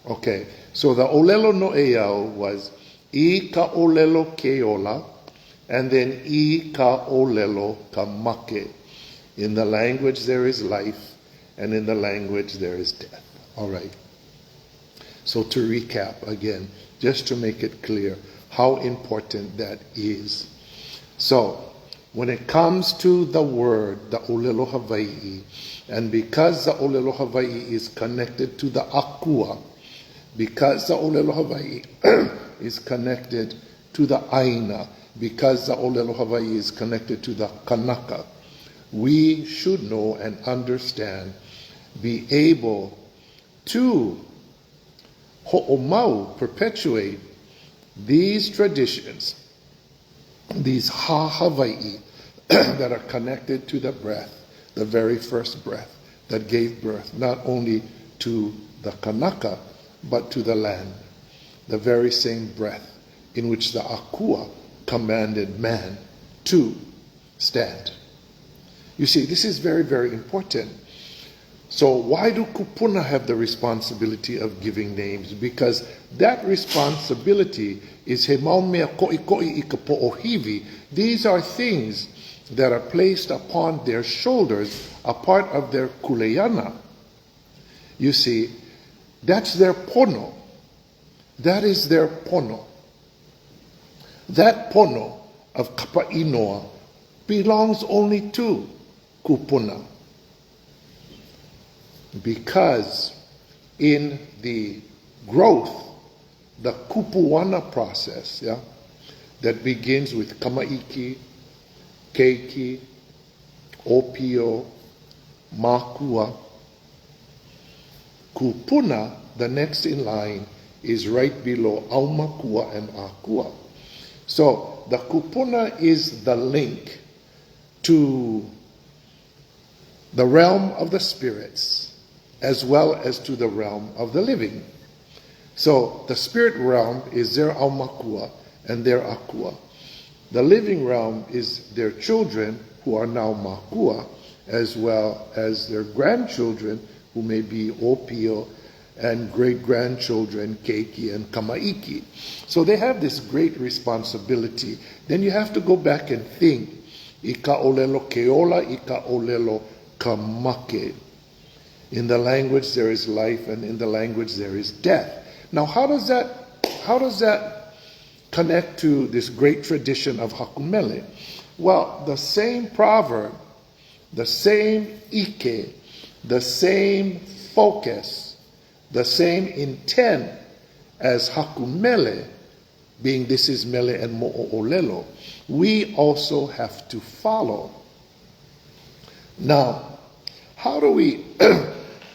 Okay, so the ʻŌLELO no eau was I ka ʻŌLELO keola, and then I ka ʻŌLELO ka make. In the language there is life, and in the language there is death. All right. So to recap again, just to make it clear how important that is. So when it comes to the word, the ʻŌLELO Hawaii, and because the ʻŌLELO Hawaii is connected to the akua, because the ʻŌLELO Hawaii is connected to the aina, because the ʻŌLELO Hawaii is connected to the kanaka, we should know and understand, be able to ho'omau, perpetuate these traditions, these Hawaii that are connected to the breath, the very first breath that gave birth not only to the kanaka, but to the land, the very same breath in which the akua commanded man to stand. You see, this is very, very important. So why do Kūpuna have the responsibility of giving names? Because that responsibility is he maumea koʻikoʻi I ka poʻohiwi. These are things that are placed upon their shoulders, a part of their kuleana. You see, that's their pono. That is their pono. That pono of Kapa Inoa belongs only to Kūpuna. Because in the growth, the kupuana process, that begins with kamaiki, keiki, opio, makua, Kūpuna, the next in line, is right below ʻAumakua and akua. So the Kūpuna is the link to the realm of the spirits as well as to the realm of the living. So the spirit realm is their ʻAumakua and their akua. The living realm is their children who are now makua, as well as their grandchildren who may be opio, and great-grandchildren keiki and kamaiki. So they have this great responsibility. Then you have to go back and think, I ka ʻŌLELO keola, I ka ʻŌLELO ka make. In the language there is life, and in the language there is death. Now how does that connect to this great tradition of hakumele? Well, the same proverb, the same ike, the same focus, the same intent as hakumele, being this is mele and mo'olelo, we also have to follow. Now, how do we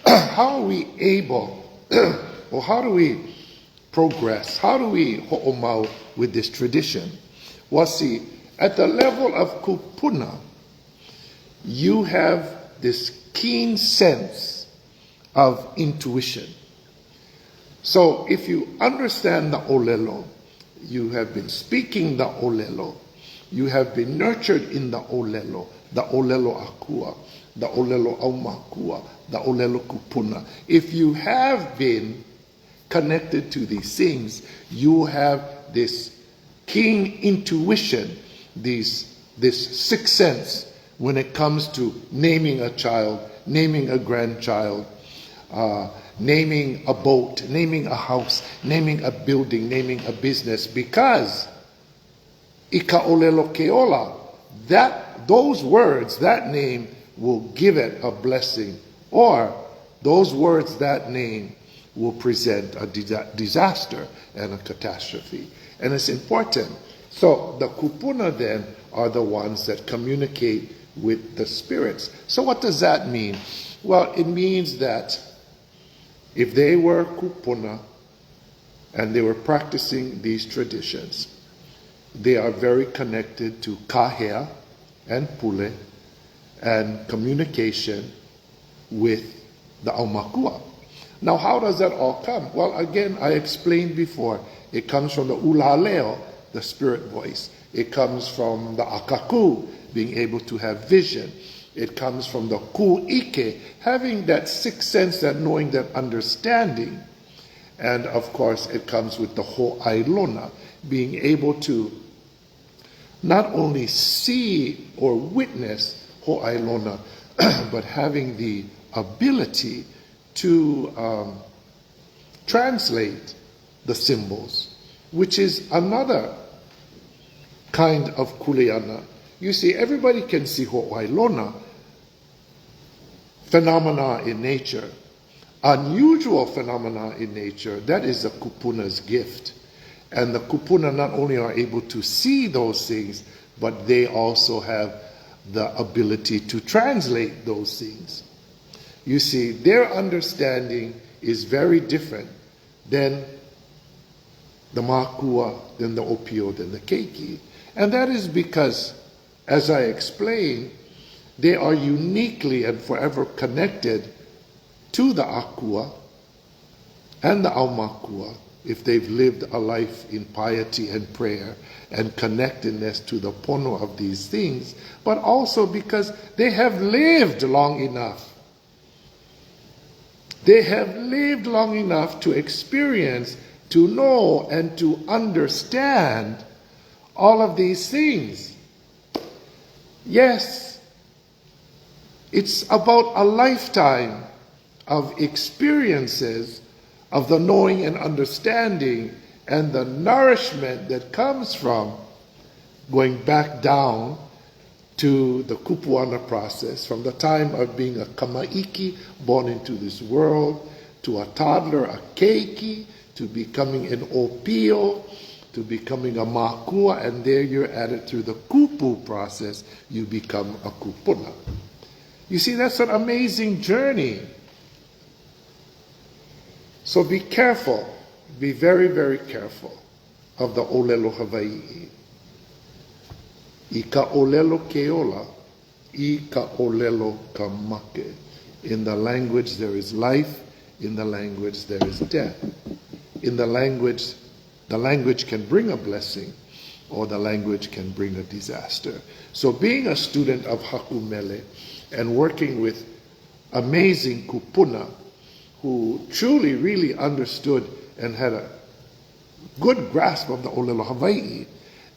how are we able or how do we progress? How do we ho'omau with this tradition? Well, see, at the level of Kūpuna, you have this keen sense of intuition. So if you understand the ʻŌLELO, you have been speaking the ʻŌLELO, you have been nurtured in the ʻŌLELO akua, the ʻŌLELO ʻAumakua, the ʻŌLELO Kūpuna. If you have been connected to these things, you have this keen intuition, this sixth sense when it comes to naming a child, naming a grandchild, naming a boat, naming a house, naming a building, naming a business, because I ka ʻŌLELO keola, those words, that name will give it a blessing, or those words, that name will present a disaster and a catastrophe. And it's important. So the Kūpuna then are the ones that communicate with the spirits. So what does that mean? Well, it means that if they were Kūpuna and they were practicing these traditions, they are very connected to kahea and pule and communication with the ʻAumakua. Now, how does that all come? Well, again, I explained before, it comes from the ʻUlaleo, the spirit voice. It comes from the akaku, being able to have vision. It comes from the ku'ike, having that sixth sense, that knowing, that understanding. And of course, it comes with the ho'ailona, being able to not only see or witness ho'ailona, but having the ability to translate the symbols, which is another kind of kuleana. You see, everybody can see ho'ailona, phenomena in nature. Unusual phenomena in nature, that is the Kūpuna's gift. And the Kūpuna not only are able to see those things, but they also have the ability to translate those things. You see, their understanding is very different than the Makua, than the Opio, than the Keiki. And that is because, as I explained, they are uniquely and forever connected to the Akua and the ʻAumakua, if they've lived a life in piety and prayer and connectedness to the pono of these things, but also because they have lived long enough. They have lived long enough to experience, to know, and to understand all of these things. Yes, it's about a lifetime of experiences of the knowing and understanding and the nourishment that comes from going back down to the Kupuana process, from the time of being a kamaiki, born into this world, to a toddler, a keiki, to becoming an opio, to becoming a makua, and there you're added through the kupu process, you become a kupuna. You see, that's an amazing journey. So be careful, be very, very careful of the ʻŌLELO Hawaii. I ka ʻŌLELO keola, I ka ʻŌLELO ka make. In the language there is life, in the language there is death. In the language can bring a blessing, or the language can bring a disaster. So being a student of Haku MELE and working with amazing kupuna, who truly, really understood and had a good grasp of the ʻŌLELO Hawaii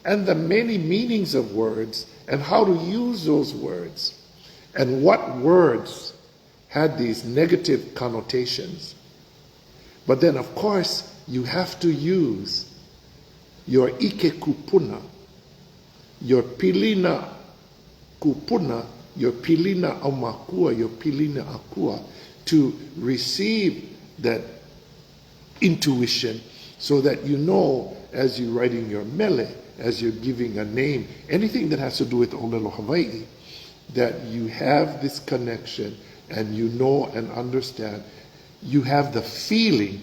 and the many meanings of words and how to use those words and what words had these negative connotations. But then, of course, you have to use your ike kupuna, your pilina kupuna, your pilina ʻAumakua, your pilina akua, to receive that intuition so that you know, as you're writing your mele, as you're giving a name, anything that has to do with ʻŌLELO Hawaii, that you have this connection and you know and understand. You have the feeling.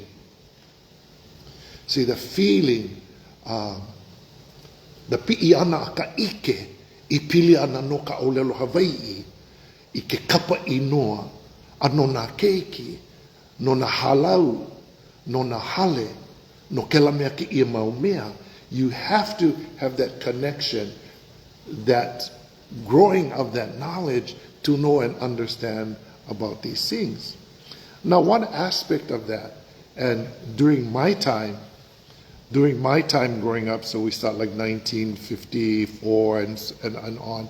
See, the feeling, the pi'iana ka ike, I pili ana no ka ʻŌLELO Hawaii, I ke kapa inoa, no na keiki, no na halau, no na hale, no ke la mea ki ia maumea. You have to have that connection, that growing of that knowledge to know and understand about these things. Now, one aspect of that, and during my time growing up, so we start like 1954 and on,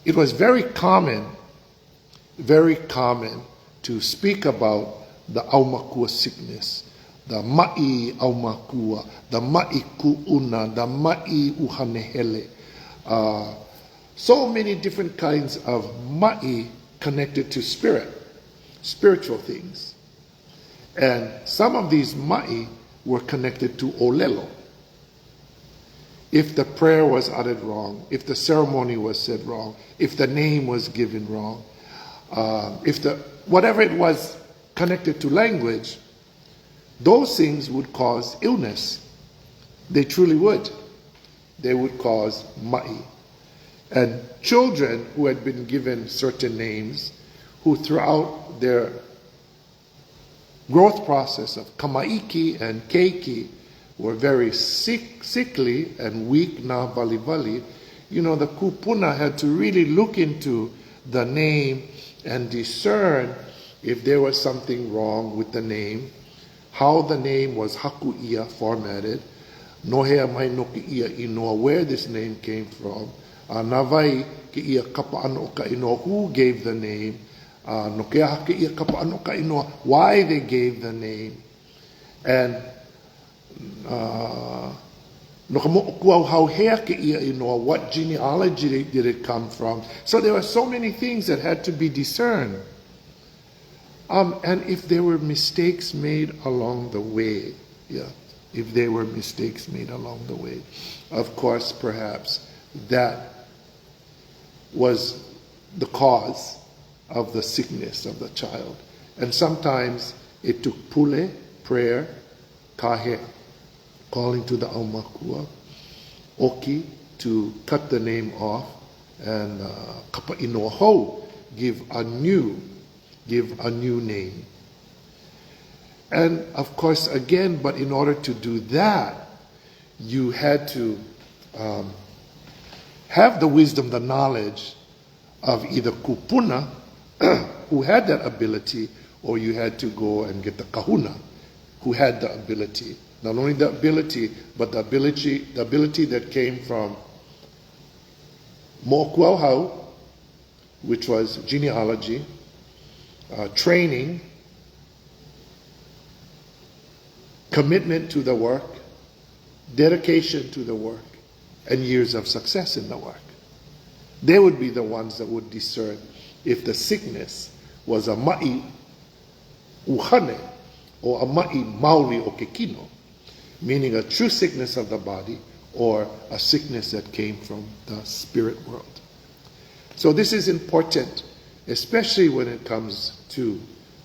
it was very common to speak about the ʻAumakua sickness, the ma'i ʻAumakua, the ma'i ku'una, the ma'i uhanehele. So many different kinds of ma'i connected to spiritual things. And some of these ma'i were connected to ʻŌLELO. If the prayer was uttered wrong, if the ceremony was said wrong, if the name was given wrong, whatever it was connected to language, those things would cause illness. They truly would. They would cause ma'i. And children who had been given certain names, who throughout their growth process of kamaiki and keiki were very sickly and weak, na vali, the kupuna had to really look into the name and discern if there was something wrong with the name, how the name was haku ia formatted, nohea mai no ke ia Inoa, where this name came from, nawai ke ia Kapa ano ka Inoa, who gave the name, no ke aha ke ia Kapa ano ka Inoa, why they gave the name, and no ka mo'okua how hea ke ia Inoa, what genealogy did it come from. So there were so many things that had to be discerned. And if there were mistakes made along the way, if there were mistakes made along the way, of course, perhaps that was the cause of the sickness of the child. And sometimes it took pule, prayer, kahe, calling to the ʻAumakua, oki, to cut the name off, and kapa inoa hou, give a new name. And of course, again, but in order to do that, you had to have the wisdom, the knowledge of either Kūpuna, who had that ability, or you had to go and get the kahuna, who had the ability. Not only the ability, but the ability that came from mo'okuauhau, which was genealogy, training, commitment to the work, dedication to the work, and years of success in the work. They would be the ones that would discern if the sickness was a ma'i uhane or a ma'i mauli o ke kino, meaning a true sickness of the body or a sickness that came from the spirit world. So this is important, especially when it comes to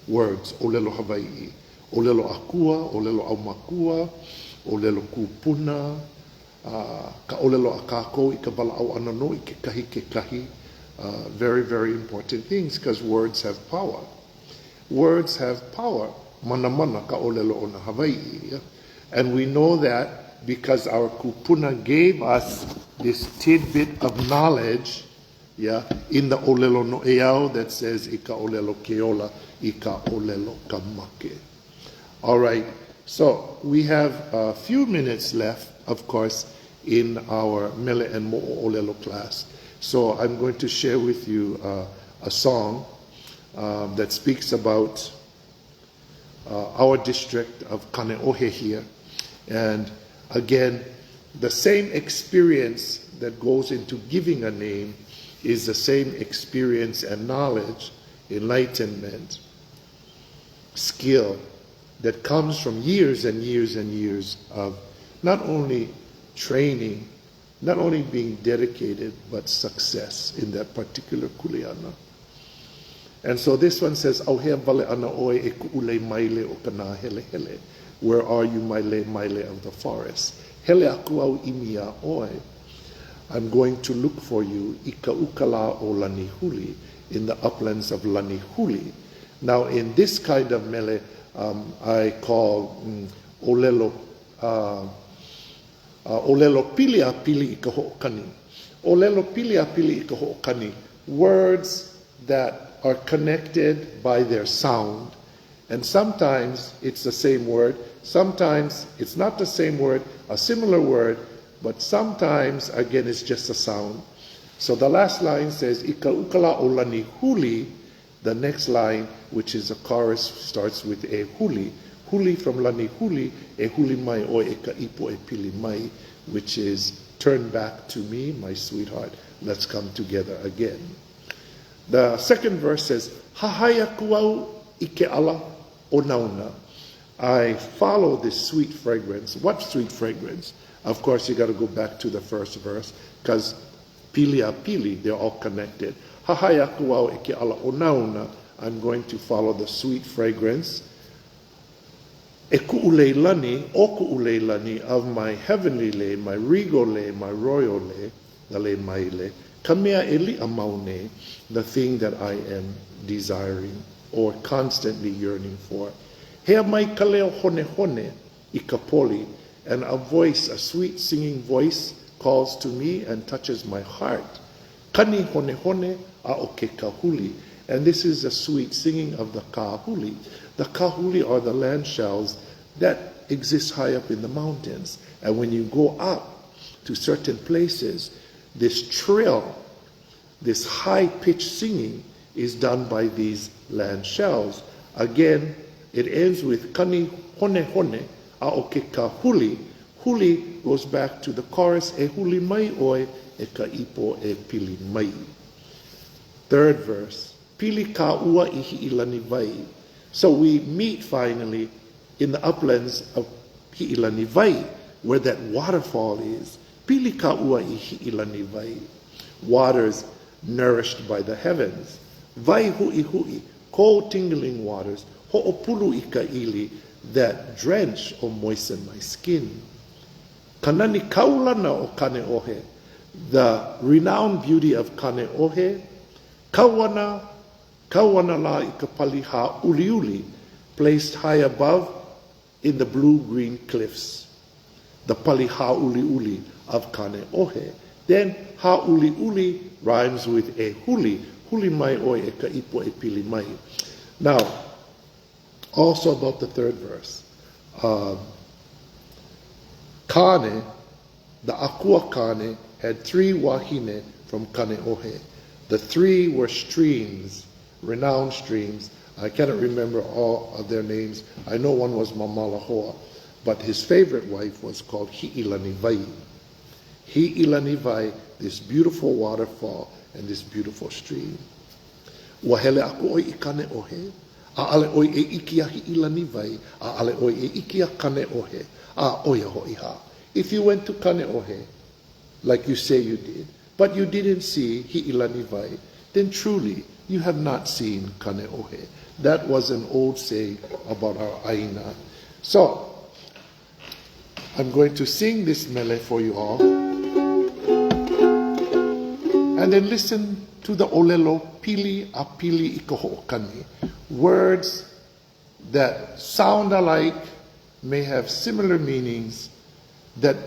words, ʻŌLELO Hawaii, ʻŌLELO akua, ʻŌLELO ʻAumakua, ʻŌLELO Kūpuna, ka ʻŌLELO a kākou i ka walaʻau ana no i ke kahi. Very, very important things, because words have power. Words have power. Mana mana ka ʻŌLELO o na Hawaii. And we know that because our Kūpuna gave us this tidbit of knowledge, in the ʻŌLELO no eau that says i ka ʻŌLELO keola, i ka ʻŌLELO ka make. All right, so we have a few minutes left, of course, in our Mele and Mo'olelo class. So I'm going to share with you a song that speaks about our district of Kaneohe here. And again, the same experience that goes into giving a name is the same experience and knowledge, enlightenment, skill that comes from years and years and years of not only training, not only being dedicated, but success in that particular kuleana. And so this one says, "Auhea vale ana oe e ku'u maile o ka NΑHELEHELE." Where are you, maile of the forest? Hele aku au imia oe. I'm going to look for you, i ka ukala o Lanihuli, in the uplands of Lanihuli. Now, in this kind of mele, I call ʻŌLELO pili a pili i ka ho'okani. ʻŌLELO pili a pili i ka ho'okani. Words that are connected by their sound. And sometimes it's the same word, sometimes it's not the same word, a similar word, but sometimes, again, it's just a sound. So the last line says, "Ika ukala o Lanihuli." The next line, which is a chorus, starts with e huli. Huli from Lanihuli, e huli mai o e ka ipo e pili mai, which is turn back to me, my sweetheart. Let's come together again. The second verse says, "Hahaya kuau ike ala o nauna." I follow this sweet fragrance. What sweet fragrance? Of course, you got to go back to the first verse, because pili a pili, they're all connected. Hahaya kuau ike ala o nauna. I'm going to follow the sweet fragrance. E ku'u o ku'u of my heavenly lei, my regal lei, my royal lei, the lei MAILE, kamea e li'a maune, the thing that I am desiring or constantly yearning for. Hea mai ka leo hone hone i ka poli, and a voice, a sweet singing voice, calls to me and touches my heart. Kani hone hone a o ke kahuli. And this is the sweet singing of the kahuli. The kahuli are the land shells that exists high up in the mountains. And when you go up to certain places, this trill, this high-pitched singing is done by these land shells. Again, it ends with kani hone hone a o ke ka huli. Huli goes back to the chorus, e huli mai oe e ka ipo e pili mai. Third verse, pili ka ua ihi ilani vai. So we meet finally in the uplands of Hi'ilani Vai, where that waterfall is. Pili ka ua ihi ilani vai. Waters nourished by the heavens. Vai hui hui, cold tingling waters, ho'opulu I ka ili, that drench or moisten my skin. Kanani kaulana o Kane Ohe, the renowned beauty of Kane Ohe, kawana la I ka paliha uliuli, placed high above in the blue-green cliffs. The paliha uliuli of Kane Ohe. Then ha uliuli rhymes with e huli, huli mai oe e ka ipo e pili mai. Now, also about the third verse. Kane, the Akua Kane, had 3 wahine from Kane Ohe. The 3 were streams, renowned streams. I cannot remember all of their names. I know one was Mamalahoa, but his favorite wife was called Hi'ilani Vai. Hi'ilani Vai, this beautiful waterfall and this beautiful stream. Wahele aku oi I Kane Ohe, a'ale oi e iki a Hi'ilani Vai, a'ale oi e iki a Kane Ohe, a oia ho'iha. If you went to Kane Ohe, like you say you did, but you didn't see Hi'ilani Vai, then truly you have not seen Kane Ohe. That was an old saying about our Aina. So, I'm going to sing this mele for you all. And then listen to the ʻŌLELO pili a pili I ka ho'okani. Words that sound alike, may have similar meanings, that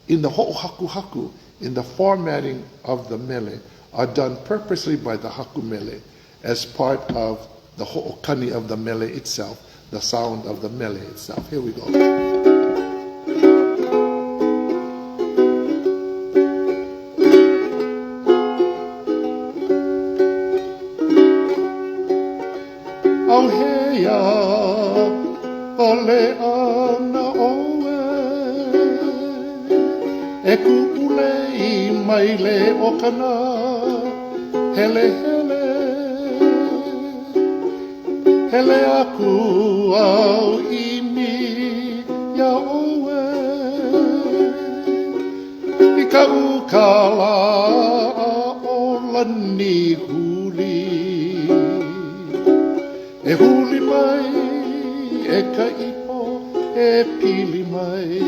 in the ho'ohaku, in the formatting of the mele, are done purposely by the haku mele as part of the ho'okani of the mele itself, the sound of the mele itself. Here we go. Auhea, Kuleana oe, e ku'ule I MAILE o kana, hele hele, hele aku au imi ya oe, I ka ukala o lani huli, e huli mai, e ka ipo, e pili mai.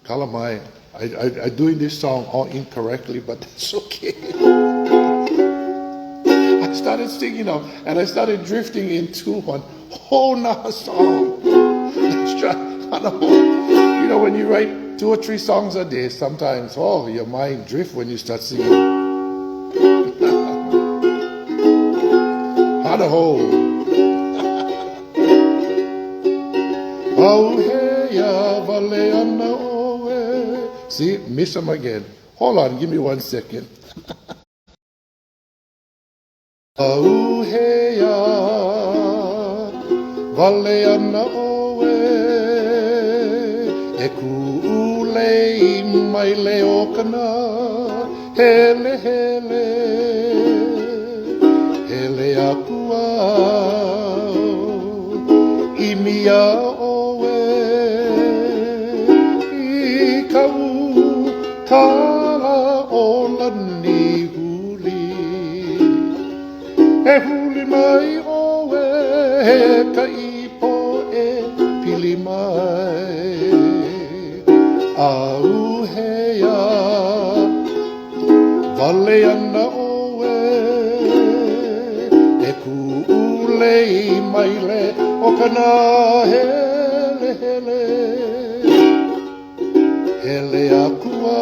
Kalamai, I'm doing this song all incorrectly, but that's okay. I started singing up and I started drifting into one whole nother song. Let's try on a whole. You know, when you write 2 or 3 songs a day, sometimes, oh, your mind drifts when you start singing. On a whole. See, miss them again. Hold on, give me 1 second. Auhea, valeana oe, e ku'ule I MAILE o kana, hele hele, hele aku au, I mia oe, I kau tala o lani huli, e huli mai oe, e ka ipo e pili mai. Auhea, valeana oe, e ku'ule I MAILE o kana hele hele. hele akua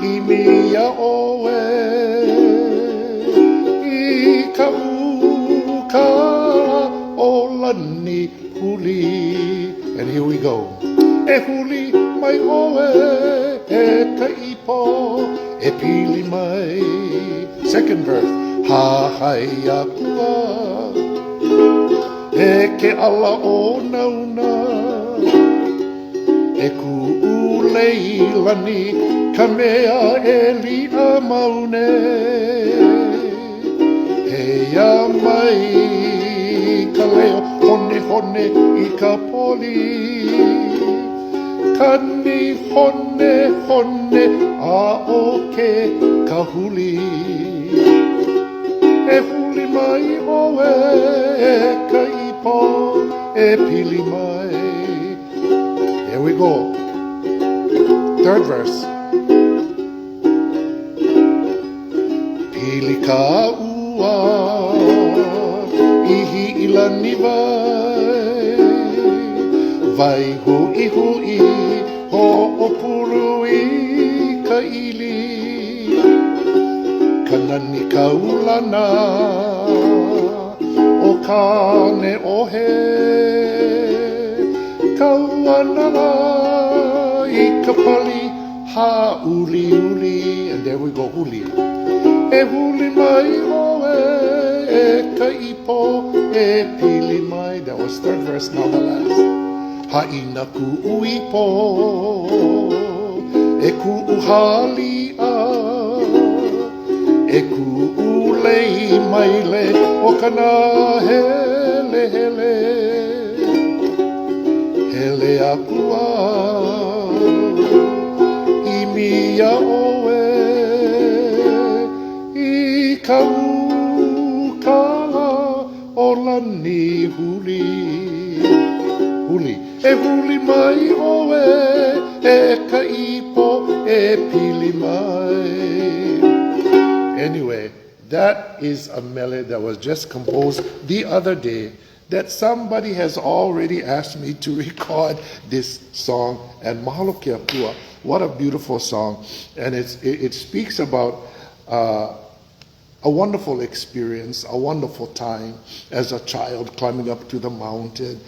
I mia oe I ka uka o lani huli. And here we go. E huli mai oe e ka ipo e pili mai. Second verse. Ha hai akua e ke ala o nauna e ku'u leilani ka mea e lia maune he ia mai ka leo hone hone I ka poli kani hone hone a o ke ka huli e huli mai oe e ka ipo e pili mai. Here we go. Third verse. Pili ka ua ihi ilani vai vai hui hui ho opuru I ka ili kanani ka ulana o kane ohe kauana I ka pali ha uli uli. And there we go, huli. E huli mai oe e ka ipo e pili mai. That was third verse, now the last. Ha ina ku'u ipo e ku'u halia e ku'u lei maile o kana hele hele hele akua I mia oe I ka ukala o lani huli huli e huli mai oe e ka ipo e pili mai. Anyway, that is a mele that was just composed the other day that somebody has already asked me to record this song. And mahalo ke akua, what a beautiful song. And it speaks about a wonderful experience, a wonderful time as a child climbing up to the mountain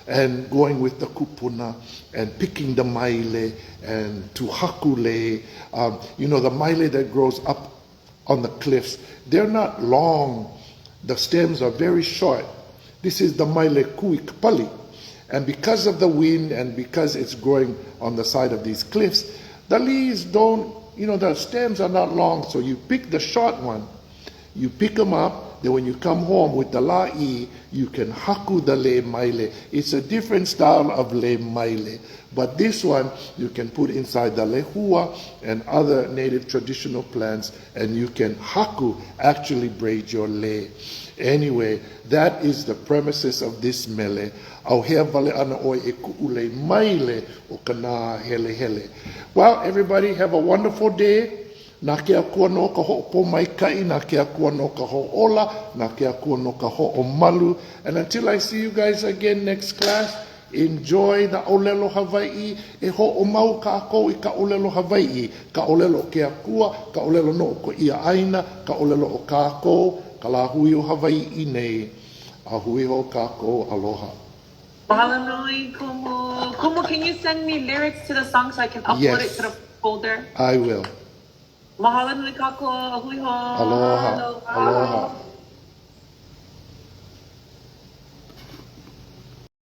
and going with the Kūpuna and picking the MAILE and to hakule. You know, the MAILE that grows up on the cliffs, they're not long. The stems are very short. This is the MAILE kuikpali. And because of the wind and because it's growing on the side of these cliffs, the leaves don't, you know, the stems are not long. So you pick the short one, you pick them up, then when you come home with the la'i, you can haku the le maile. It's a different style of le maile. But this one, you can put inside the lehua and other native traditional plants, and you can haku, actually braid your le. Anyway, that is the premises of this mele. Au hea vale ana oi e ku'u le maile o ka NΑHELEHELE. Well, everybody have a wonderful day. Nā ke akua no ka ho'opo mai kai, nā ke akua no ka ho'ola, nā ke akua no ka ho'omalu. And until I see you guys again next class, enjoy the ʻŌLELO Hawaii. E ho'omau ka ako I ka ʻŌLELO Hawaii. Ka ʻŌLELO ke akua, ka ʻŌLELO no o ko ia aina, ka ʻŌLELO o ka ako, ka la hui o Hawaii nei. A hui ho ka ako, aloha. Mahalo nui, Kumu. Kumu, can you send me lyrics to the song so I can upload it to the folder? I will. Mahalo nui kako, hui ho. Aloha. Aloha.